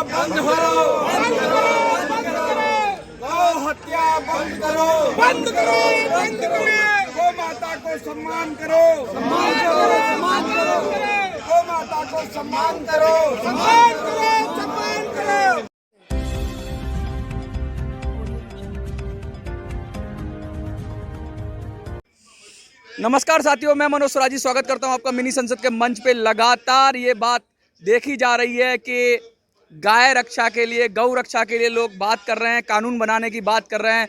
बंद करो, बंद करो, बंद करो, गौ हत्या बंद करो, बंद करो, बंद करो, गौ माता को सम्मान करो, सम्मान करो, सम्मान करो, गौ माता को सम्मान करो, सम्मान करो, सम्मान करो। नमस्कार साथियों, मैं मनोज स्वराजी स्वागत करता हूं आपका मिनी संसद के मंच पे। लगातार ये बात देखी जा रही है कि गाय रक्षा के लिए, गौ रक्षा के लिए लोग बात कर रहे हैं, कानून बनाने की बात कर रहे हैं।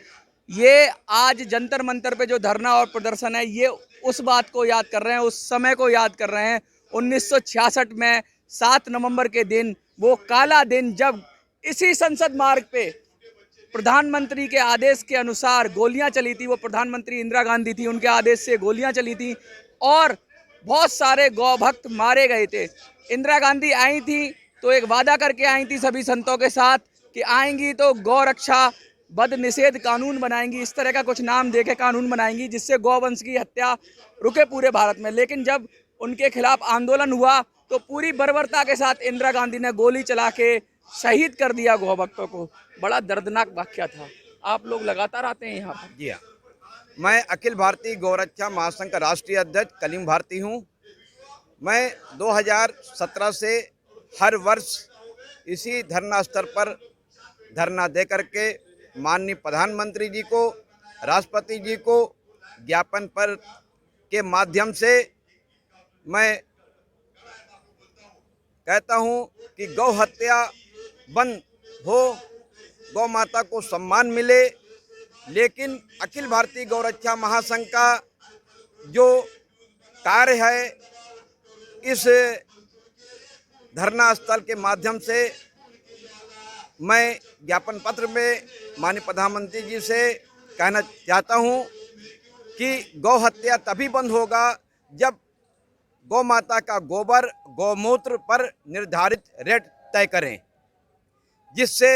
ये आज जंतर मंतर पे जो धरना और प्रदर्शन है, ये उस बात को याद कर रहे हैं, उस समय को याद कर रहे हैं। 1966 में 7 नवंबर के दिन, वो काला दिन जब इसी संसद मार्ग पे प्रधानमंत्री के आदेश के अनुसार गोलियां चली थी। वो प्रधानमंत्री इंदिरा गांधी थी, उनके आदेश से गोलियां चली थी और बहुत सारे गौ भक्त मारे गए थे। इंदिरा गांधी आई थी तो एक वादा करके आई थी सभी संतों के साथ कि आएंगी तो गौ रक्षा बद निषेध कानून बनाएंगी, इस तरह का कुछ नाम देके कानून बनाएंगी जिससे गौवंश की हत्या रुके पूरे भारत में। लेकिन जब उनके खिलाफ आंदोलन हुआ तो पूरी बर्बरता के साथ इंदिरा गांधी ने गोली चला के शहीद कर दिया गौ भक्तों को। बड़ा दर्दनाक वाकया था। आप लोग लगातार आते हैं यहाँ पर। जी हाँ, मैं अखिल भारतीय गौरक्षा महासंघ का राष्ट्रीय अध्यक्ष कलीम भारती हूँ। मैं 2017 से हर वर्ष इसी धरना स्तर पर धरना दे करके माननीय प्रधानमंत्री जी को, राष्ट्रपति जी को ज्ञापन पर के माध्यम से मैं कहता हूँ कि गौ हत्या बंद हो, गौ माता को सम्मान मिले। लेकिन अखिल भारतीय गौरक्षा महासंघ का जो कार्य है, इस धरना स्थल के माध्यम से मैं ज्ञापन पत्र में माननीय प्रधानमंत्री जी से कहना चाहता हूं कि गौ हत्या तभी बंद होगा जब गौ माता का गोबर, गौमूत्र पर निर्धारित रेट तय करें, जिससे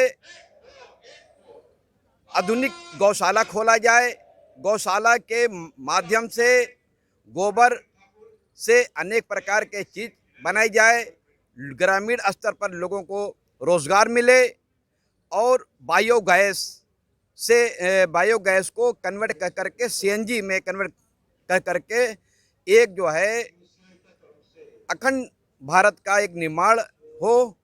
आधुनिक गौशाला खोला जाए। गौशाला के माध्यम से गोबर से अनेक प्रकार के चीज़ बनाई जाए, ग्रामीण स्तर पर लोगों को रोज़गार मिले और बायोगैस से बायोगैस को कन्वर्ट कर करके सीएनजी में कन्वर्ट कर करके एक जो है अखंड भारत का एक निर्माण हो,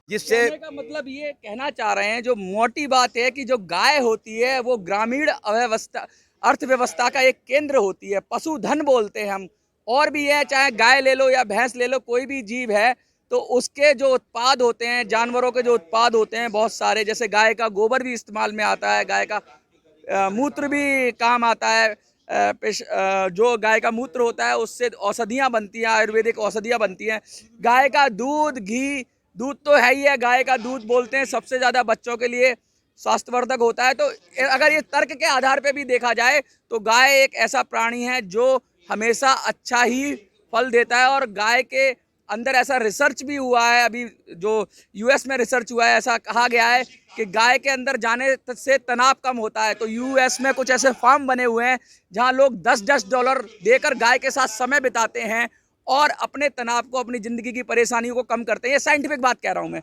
जिससे कहने का मतलब ये कहना चाह रहे हैं, जो मोटी बात है कि जो गाय होती है वो ग्रामीण अर्थव्यवस्था का एक केंद्र होती है। पशुधन बोलते हैं हम। और भी है, चाहे गाय ले लो या भैंस ले लो, कोई भी जीव है तो उसके जो उत्पाद होते हैं, जानवरों के जो उत्पाद होते हैं बहुत सारे, जैसे गाय का गोबर भी इस्तेमाल में आता है, गाय का मूत्र भी काम आता है। जो गाय का मूत्र होता है उससे औषधियाँ बनती हैं, आयुर्वेदिक औषधियाँ बनती हैं। गाय का दूध, घी, दूध तो है ही है। गाय का दूध बोलते हैं सबसे ज़्यादा बच्चों के लिए स्वास्थ्यवर्धक होता है। तो अगर ये तर्क के आधार पे भी देखा जाए तो गाय एक ऐसा प्राणी है जो हमेशा अच्छा ही फल देता है। और गाय के अंदर ऐसा रिसर्च भी हुआ है, अभी जो यूएस में रिसर्च हुआ है, ऐसा कहा गया है कि गाय के अंदर जाने से तनाव कम होता है। तो यूएस में कुछ ऐसे फार्म बने हुए हैं जहां लोग $10 देकर गाय के साथ समय बिताते हैं और अपने तनाव को, अपनी ज़िंदगी की परेशानियों को कम करते हैं। ये साइंटिफिक बात कह रहा हूँ मैं।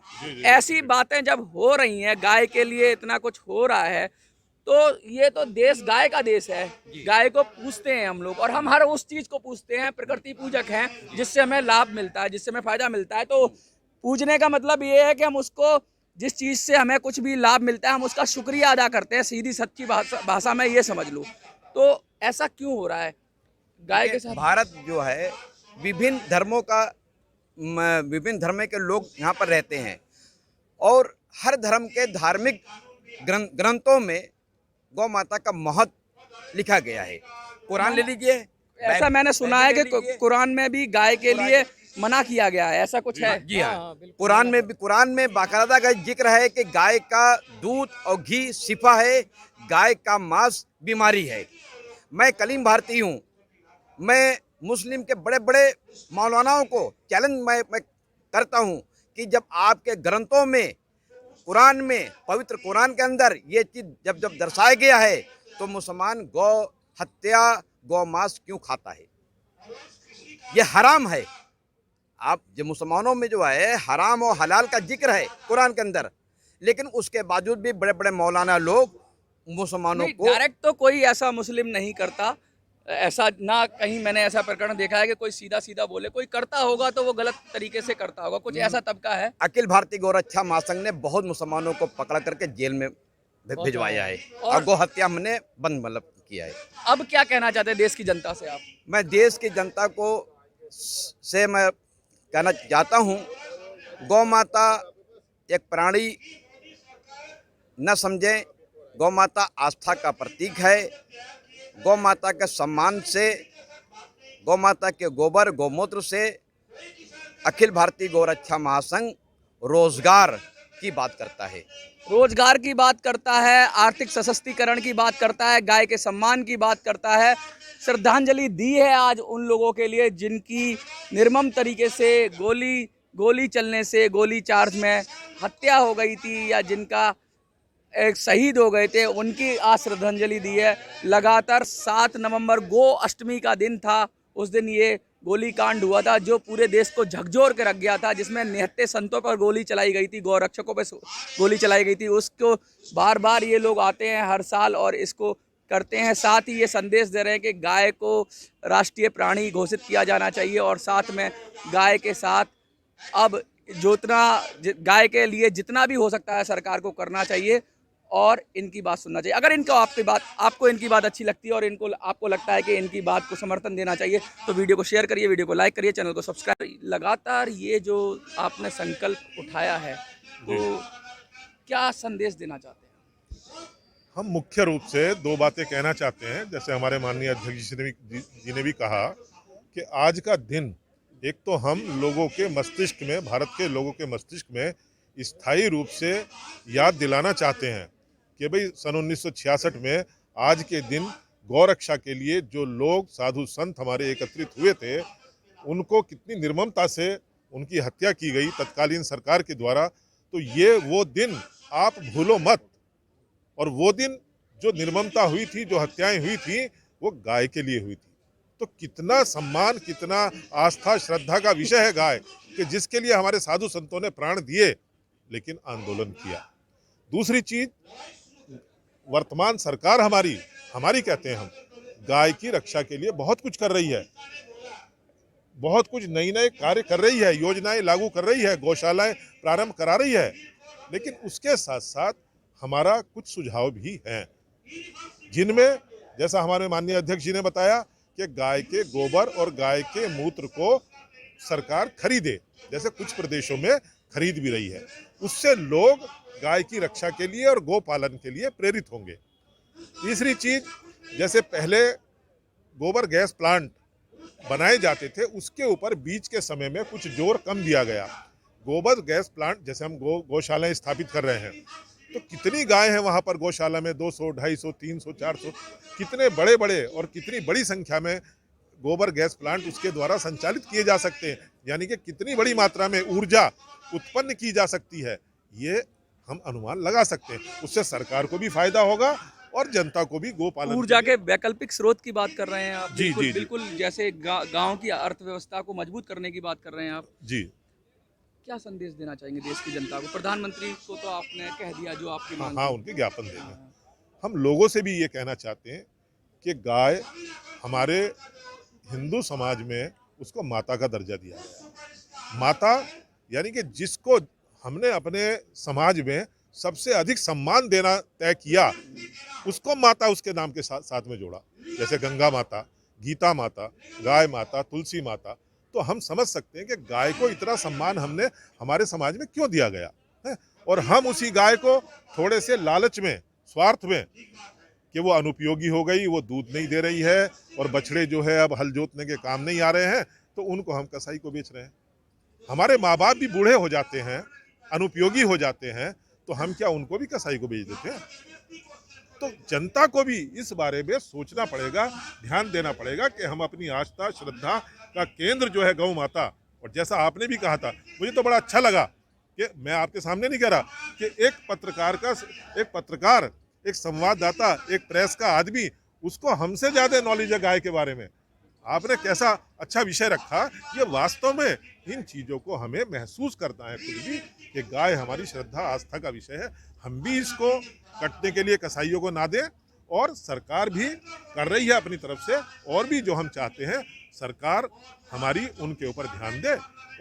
ऐसी बातें जब हो रही हैं, गाय के लिए इतना कुछ हो रहा है, तो ये तो देश गाय का देश है। गाय को पूजते हैं हम लोग, और हम हर उस चीज़ को पूजते हैं, प्रकृति पूजक हैं, जिससे हमें लाभ मिलता है, जिससे हमें फ़ायदा मिलता है। तो पूजने का मतलब ये है कि हम उसको, जिस चीज़ से हमें कुछ भी लाभ मिलता है, हम उसका शुक्रिया अदा करते हैं। सीधी सच्ची भाषा में ये समझ लो। तो ऐसा क्यों हो रहा है गाय के साथ? भारत जो है विभिन्न धर्मों का, विभिन्न धर्म के लोग यहाँ पर रहते हैं और हर धर्म के धार्मिक ग्रंथों में गौ माता का महत्व लिखा गया है। कुरान ले लीजिए, ऐसा मैंने सुना है कि कुरान में भी गाय के लिए मना किया गया है, ऐसा कुछ है? जी हाँ, कुरान में बाकायदा का जिक्र है कि गाय का दूध और घी शिफा है, गाय का मांस बीमारी है। मैं कलीम भारती हूँ। मैं मुस्लिम के बड़े बड़े मौलानाओं को चैलेंज मैं करता हूँ कि जब आपके ग्रंथों में, कुरान में, पवित्र कुरान के अंदर ये चीज़ जब दर्शाया गया है तो मुसलमान गौ हत्या, गौ मांस क्यों खाता है? ये हराम है। आप जो मुसलमानों में जो है हराम और हलाल का जिक्र है कुरान के अंदर, लेकिन उसके बावजूद भी बड़े बड़े मौलाना लोग मुसलमानों को डायरेक्ट तो कोई ऐसा मुस्लिम नहीं करता, ऐसा ना कहीं मैंने ऐसा प्रकरण देखा है कि कोई सीधा सीधा बोले। कोई करता होगा तो वो गलत तरीके से करता होगा, कुछ ऐसा तबका है। अखिल भारतीय गौरक्षा महासंघ ने बहुत मुसलमानों को पकड़ करके जेल में भिजवाया है और गौ हत्या हमने बंद मतलब किया है। अब क्या कहना चाहते हैं देश की जनता से आप? मैं देश की जनता को से मैं कहना चाहता हूँ, गौ माता एक प्राणी न समझें, गौ माता आस्था का प्रतीक है। गौ माता के सम्मान से, गौ माता के गोबर गौमूत्र से अखिल भारतीय गौरक्षा महासंघ रोजगार की बात करता है, रोजगार की बात करता है, आर्थिक सशक्तिकरण की बात करता है, गाय के सम्मान की बात करता है। श्रद्धांजलि दी है आज उन लोगों के लिए जिनकी निर्मम तरीके से गोली चलने से, गोली चार्ज में हत्या हो गई थी या जिनका एक शहीद हो गए थे, उनकी आज श्रद्धांजलि दी है। लगातार 7 नवंबर गो अष्टमी का दिन था, उस दिन ये गोलीकांड हुआ था जो पूरे देश को झकझोर के रख गया था, जिसमें निहत्थे संतों पर गोली चलाई गई थी, गौरक्षकों पर गोली चलाई गई थी। उसको बार बार ये लोग आते हैं हर साल और इसको करते हैं। साथ ही ये संदेश दे रहे हैं कि गाय को राष्ट्रीय प्राणी घोषित किया जाना चाहिए और साथ में गाय के साथ अब गाय के लिए जितना भी हो सकता है सरकार को करना चाहिए और इनकी बात सुनना चाहिए। अगर आपको इनकी बात अच्छी लगती है और आपको लगता है कि इनकी बात को समर्थन देना चाहिए तो वीडियो को शेयर करिए, वीडियो को लाइक करिए, चैनल को सब्सक्राइब। लगातार ये जो आपने संकल्प उठाया है तो क्या संदेश देना चाहते हैं? हम मुख्य रूप से 2 बातें कहना चाहते हैं। जैसे हमारे माननीय अध्यक्ष जी ने भी कहा कि आज का दिन एक तो हम लोगों के मस्तिष्क में, भारत के लोगों के मस्तिष्क में स्थायी रूप से याद दिलाना चाहते हैं कि भाई सन 1966 में आज के दिन गौरक्षा के लिए जो लोग साधु संत हमारे एकत्रित हुए थे, उनको कितनी निर्ममता से उनकी हत्या की गई तत्कालीन सरकार के द्वारा। तो ये वो दिन आप भूलो मत। और वो दिन जो निर्ममता हुई थी, जो हत्याएं हुई थी, वो गाय के लिए हुई थी। तो कितना सम्मान, कितना आस्था, श्रद्धा का विषय है गाय, कि जिसके लिए हमारे साधु संतों ने प्राण दिए लेकिन आंदोलन किया। दूसरी चीज, वर्तमान सरकार हमारी कहते हैं हम, गाय की रक्षा के लिए बहुत कुछ कर रही है, बहुत कुछ नए कार्य कर रही है, योजनाएं लागू कर रही है, गौशालाएं प्रारंभ करा रही है। लेकिन उसके साथ साथ हमारा कुछ सुझाव भी हैं, जिनमें जैसा हमारे माननीय अध्यक्ष जी ने बताया कि गाय के गोबर और गाय के मूत्र को सरकार खरीदे, जैसे कुछ प्रदेशों में खरीद भी रही है। उससे लोग गाय की रक्षा के लिए और गौ पालन के लिए प्रेरित होंगे। तीसरी चीज, जैसे पहले गोबर गैस प्लांट बनाए जाते थे, उसके ऊपर बीच के समय में कुछ जोर कम दिया गया। गोबर गैस प्लांट जैसे हम गौशालाएं स्थापित कर रहे हैं, तो कितनी गाय हैं वहाँ पर गौशाला में, 200, 250, 300, 400, कितने बड़े बड़े और कितनी बड़ी संख्या में गोबर गैस प्लांट उसके द्वारा संचालित किए जा सकते हैं। यानी कि कितनी बड़ी मात्रा में ऊर्जा उत्पन्न की जा सकती है, ये हम अनुमान लगा सकते हैं। उससे सरकार को भी फायदा होगा और जनता को भी गोपालन। ऊर्जा के वैकल्पिक स्रोत की बात कर रहे हैं आप। जी, जी, बिल्कुल जैसे गांव की अर्थव्यवस्था को मजबूत करने की बात कर रहे हैं आप जी। क्या संदेश देना चाहेंगे देश की जनता को? प्रधानमंत्री को तो आपने कह दिया जो आपकी मांग हाँ, उनके ज्ञापन देंगे। हम लोगों से भी ये कहना चाहते हैं कि गाय हमारे हिंदू समाज में उसको माता का दर्जा दिया गया। माता यानी कि जिसको हमने अपने समाज में सबसे अधिक सम्मान देना तय किया, उसको माता उसके नाम के साथ में जोड़ा। जैसे गंगा माता, गीता माता, गाय माता, तुलसी माता। तो हम समझ सकते हैं कि गाय को इतना सम्मान हमने हमारे समाज में क्यों दिया गया है। और हम उसी गाय को थोड़े से लालच में, स्वार्थ में, कि वो अनुपयोगी हो गई, वो दूध नहीं दे रही है और बछड़े जो है अब हल जोतने के काम नहीं आ रहे हैं, तो उनको हम कसाई को बेच रहे हैं। हमारे माँ बाप भी बूढ़े हो जाते हैं, अनुपयोगी हो जाते हैं, तो हम क्या उनको भी कसाई को बेच देते हैं? तो जनता को भी इस बारे में सोचना पड़ेगा, ध्यान देना पड़ेगा कि हम अपनी आस्था, श्रद्धा का केंद्र जो है गौ माता। और जैसा आपने भी कहा था, मुझे तो बड़ा अच्छा लगा कि मैं आपके सामने नहीं कह रहा कि एक पत्रकार, एक संवाददाता, एक प्रेस का आदमी, उसको हमसे ज़्यादा नॉलेज है गाय के बारे में। आपने कैसा अच्छा विषय रखा। ये वास्तव में इन चीज़ों को हमें महसूस करना है खुद भी कि गाय हमारी श्रद्धा आस्था का विषय है। हम भी इसको कटने के लिए कसाईयों को ना दें, और सरकार भी कर रही है अपनी तरफ से, और भी जो हम चाहते हैं सरकार हमारी उनके ऊपर ध्यान दे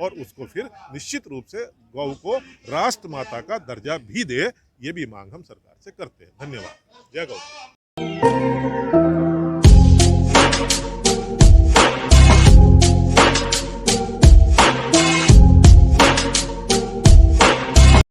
और उसको फिर निश्चित रूप से गौ को राष्ट्र माता का दर्जा भी दे। ये भी मांग हम सरकार से करते हैं। धन्यवाद। जय गौ।